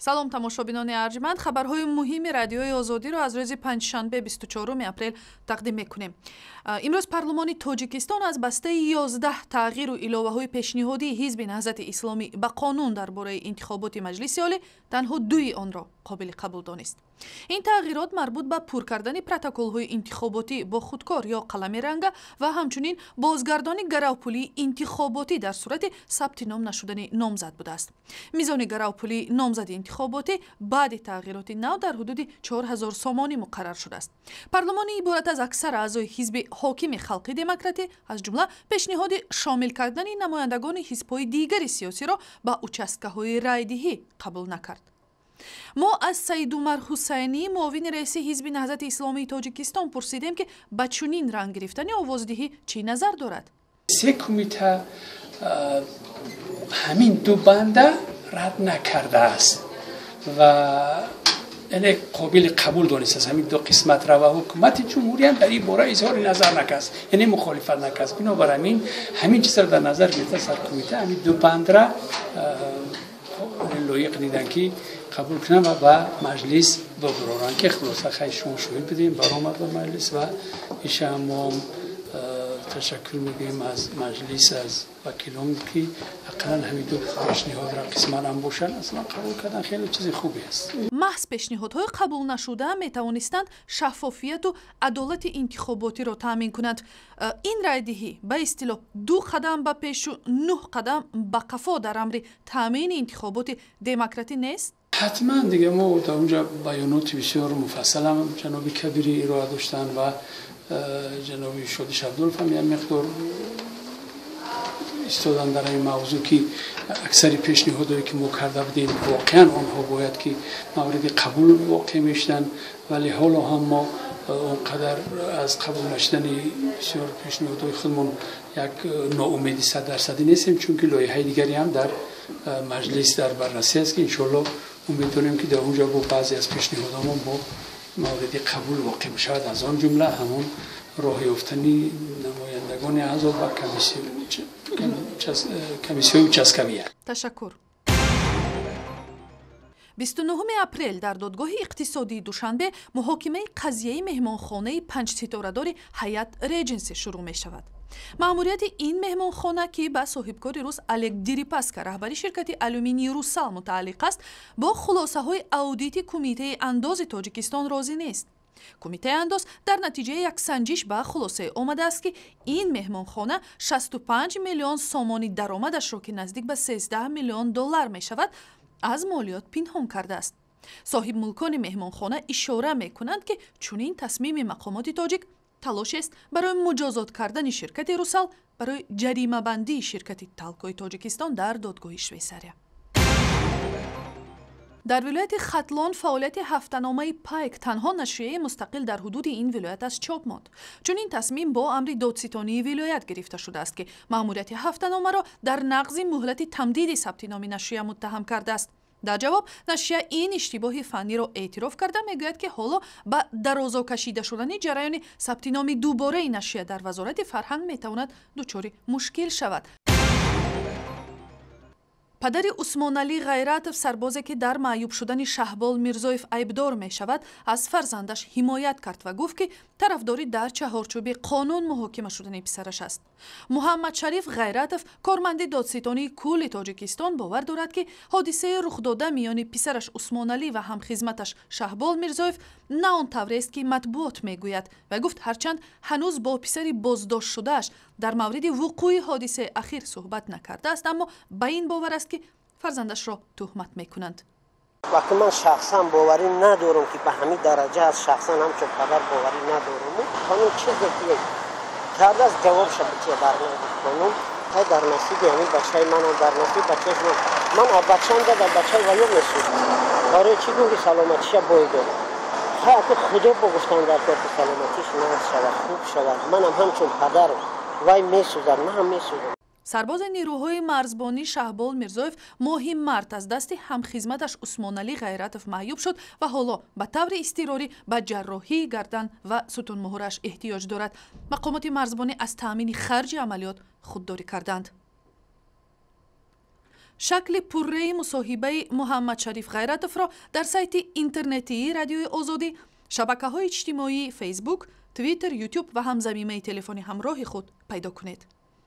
салом тамошобинони арҷманд, хабарҳои муҳими радиои озодиро аз рӯзи панҷшанбе 24 апрел тақдим мекунем. имрӯз парлумони тоҷикистон аз бастаи 11 тағйиру иловаҳои пешниҳодии ҳизби наҳзати исломӣ ба қонун дар бораи интихоботи маҷлиси олӣ танҳо дуи онро қобили қабул донист. ин тағйирот марбут ба пур кардани протоколҳои интихоботӣ бо худкор ё қалами ранга ва ҳамчунин бозгардони гаравпулии интихоботӣ дар сурати сабти ном нашудани номзад будааст. мизони гаравпулии номзади интихоботӣ баъди тағйироти нав дар ҳудуди 4000 сомонӣ муқаррар шудааст. парлумони иборат аз аксар аъзои ҳизби ҳокими халқи демократӣ аз ҷумла пешниҳоди шомил кардани намояндагони ҳизбҳои дигари сиёсиро ба участкаҳои райдиҳӣ қабул накард. мо аз Саидумар Ҳусайнӣ, муовини раиси ҳизби наҳзати исломии Тоҷикистон пурсидем ки ба чунин ранг гирифтани овоздиҳӣ чӣ назар дорад. се кумита ҳамин ду банда рад накардааст ва яъне қобили қабул донистааст. ҳамин ду қисматро ва ҳукумати ҷумҳурӣ ҳам дар ин бора изҳори назар накард, яъне мухолифат накард. бинобар ҳамин чизро дар назар гирифта саркумита ҳамин ду бандра лоиқ дидан ки қабул кунанд ва ба маҷлис бибароранд ки хулоса хай шумо шоҳид будем баромад ба маҷлис ва иша мо ташаккур мегӯем аз маҷлис аз вакилон ки ақаллан ҳамин ду пешниҳодро қисман ам бошанд аслан қабул кардан хеле чизи хубе аст. маҳз пешниҳодҳои қабул нашуда метавонистанд шаффофияту адолати интихоботиро таъмин кунанд. ин райдиҳӣ ба истилоҳ 2 қадам ба пешу 9 қадам ба қафо дар амри таъмини интихоботи демократӣ нест? ҳатман дига мо дар унҷа баёноти бисёр муфассалам ҷаноби кабирӣ ироа доштанд ва ҷаноби шодиш абдулов ҳам як миқдор истодан дар ин мавзӯъ ки аксари пешниҳодое ки мо карда будем воқеан онҳо бояд ки мавриди қабул воқеъ мешуданд, вале ҳоло ҳам мо он қадар аз қабул наштани бисёр пешниҳодҳои худмон як ноумеди 100% нестем, чунки лоиҳаи дигаре ҳам дар маҷлис дар баррасӣ аст ки иншоалло умед дорем ки дар онҷо бо баъзе аз пешниҳодҳомон бо мавриди қабул воқеъ мешавад. аз он ҷумла ҳамон роҳ ёфтани намояндагони аъзо ба комиссияи участкавия. ташаккур. 29 апрел дар додгоҳи иқтисодии Душанбе муҳокимаи қазияи меҳмонхонаи 5 ситорадори Ҳаят Реҷенси шурӯъ мешавад. маъмурияти ин меҳмонхона ки ба соҳибкори рус Олег Дерипаска раҳбари ширкати алюминии Русал мутааллиқ аст, бо хулосаҳои аудити Кумитаи андози Тоҷикистон розӣ нест. кумитаи андоз дар натиҷаи як санҷиш ба хулосае омадааст ки ин меҳмонхона 65 миллион сомони даромадашро ки наздик ба 13 миллион доллар мешавад, аз молиёт пинҳон кардааст. соҳибмулкони меҳмонхона ишора мекунанд ки чунин тасмими мақомоти тоҷик талошест барои муҷозот кардани ширкати Русал барои ҷаримабандии ширкати Талкои Тоҷикистон дар додгоҳи Швейсария. дар вилояти Хатлон фаъолияти ҳафтаномаи Пайк танҳо нашрияи мустақил дар ҳудуди ин вилоят аз чоп монд. чунин тасмим бо амри додситонии вилоят гирифта шудааст ки маъмурияти ҳафтаномаро дар нақзи муҳлати тамдиди сабти номи нашрия муттаҳам кардааст. дар ҷавоб нашрия ин иштибоҳи фанниро эътироф карда мегӯяд ки ҳоло ба дарозо кашида шудани ҷараёни сабти номи дубораи нашрия дар вазорати фарҳанг метавонад дучори мушкил шавад. падари Усмоналӣ Ғайратов, сарбозе ки дар маъюб шудани Шаҳбол Мирзоев айбдор мешавад, аз фарзандаш ҳимоят кард ва гуфт ки тарафдори дар чаҳорчӯби қонун муҳокима шудани писараш аст. Муҳаммад Шариф Ғайратов, корманди додситонии кулли Тоҷикистон, бовар дорад ки ҳодисаи рухдода миёни писараш Усмоналӣ ва ҳамхизматаш Шаҳбол Мирзоев на он таврест ки матбуот мегӯяд ва гуфт ҳарчанд ҳанӯз бо писари боздоштшудааш дар мавриди вуқӯи ҳодисаи ахир суҳбат накардааст, аммо ба ин бовар аст ки фарзандашро туҳмат мекунанд. вақти ман шахсан боварӣ надорам ки ба ҳамин дараҷа аз шахсан ҳамчун қадар боварӣ надорам. қонун чизе ки кардааст ҷавобша бичия барнагид қонун ҳай дар насиби ҳамин бачаи манам дар насиби бачаи ман а бачаам дада бачаи ваё месуд барои чӣ гум ки саломатиша бойдод ҳай аки худо богуфтан дар кор ки саломатиш нағз шавад хуб шавад. манам ҳамчун падар вай месӯзад манам месӯзам. сарбози нирӯҳои марзбонӣ Шаҳбол Мирзоев моҳи март аз дасти ҳамхизматаш Усмоналӣ Ғайратов маъюб шуд ва ҳоло ба таври изтирорӣ ба ҷарроҳии гардан ва сутунмуҳураш эҳтиёҷ дорад. мақомоти марзбонӣ аз таъмини харҷи амалиёт худдорӣ карданд. шакли пурраи мусоҳибаи Муҳаммад Шариф Ғайратовро дар сайти интернетии Радиои Озодӣ, шабакаҳои иҷтимоии Facebook, Twitter, YouTube ва ҳамзаминаи телефони ҳамроҳи худ пайдо кунед.